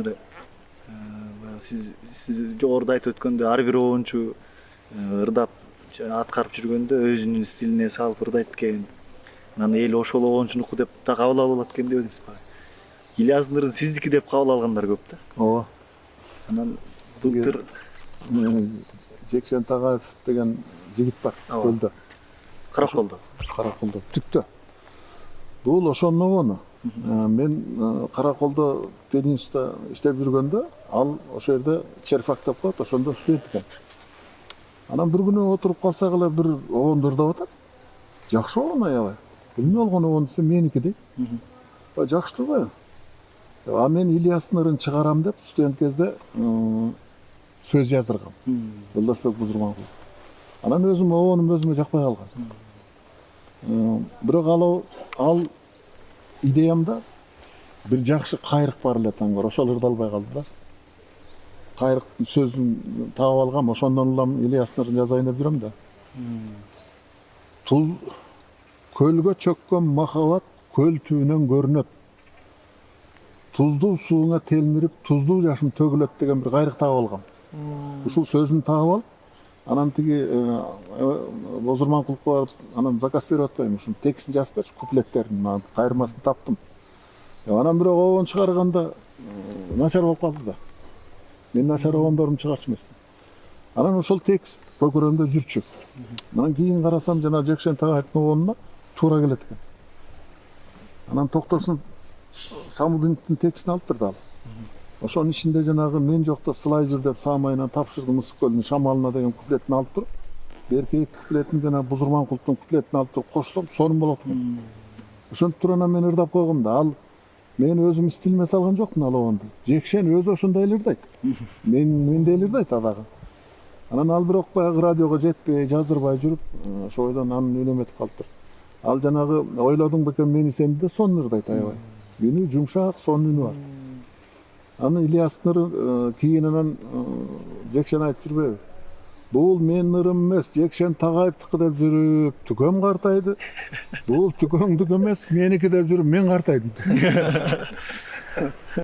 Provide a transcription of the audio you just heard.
мына сиз жогоруда айтып өткөндөй ар бир оончу ырдап аткарып жүргөндө өзүнүн стилине салып ырдайт экен. Анан эл ошол оончунуку деп да кабыл алып алат экен деп өзүңүз багы. Ильястын ырын сиздики деп кабыл алгандар көп да. Ооба. Анан былтыр Жекшен Тагаев деген жигит бар көлдө. Караколдо. Түктө. Бул ошонун обону. Мен Караколдо пединститутта иштеп жүргөндө, ал ошол жерде черфак деп коет, ошондо студент экен. Анан бир күнү отуруп калсак эле бир обонду ырдап атат. Жакшы обон аябай. Эмне болгон обон десе меники дейт. Жакшы турбайбы? А мен Ильястын ырын чыгарам деп студент кезде сөз жаздыргам. Жолдошбек Бузурманкулов. Анан өзүм обонум өзүмө жакпай калган. Бирок ал идеямда бир жакшы кайрык бар эле таңгар. Ошол ырдалбай калды да. Кайрыктын сөзүн таап алгам, ошондон улам Ильястын ырын жазайын деп жүрөм да. Көлгө чөккөн махабат көл түбүнөн көрүнөт. Туздуу сууңа телмирип, туздуу жашым төгүлөт деген бир кайрык таап алгам. Ушул сөзүн таап алып, анан тиги Бузурманкуловго барып, анан заказ берип атпайм, ушунун текстин жазып берчи, куплеттерин, кайырмасын таптым. Анан бирок обон чыгарганда начар болуп калды да. Мен начар обондорумду чыгарчу эмесмин. Анан ошол текст көкүрөмдө жүрчү. Анан кийин карасам, жана Жекшен Тагаевдин обонуна туура келет экен. Анан Токтосун Самудиновдун текстин алып берди ал. Ошонун ичинде жанагы мен жокто сылай жүр деп саамайынан тапшырдым ысык көлдүн шамалына деген куплетин алып туруп, берки куплетин жана Бузурманкуловдун куплетин алып туруп кошсом, сонун болот экен. Ошентип туруп анан мен ырдап койгом да. Ал мен өзүм стилиме салган жокмун ал обонду. Жекшен өзү ошондой эле ырдайт. Мендей эле ырдайт ал дагы. Анан ал бирок баягы радиого жетпей, жаздырбай жүрүп, ошо ойдон анын үйлөнүп калыптыр. Ал жанагы ойлодуң бекен мени сен да сонун ырдайт аябай. Үнү жумшак, сонун үнү бар. Аны Ильястын ыры кийин анан Жекшен айтып жүрбөйбү? Бул менин ырым эмес, Жекшен Тагаевдики деп жүрүп, түкөм картайды. Бул түкөңдүк эмес, меники деп жүрүп, мен картайдым.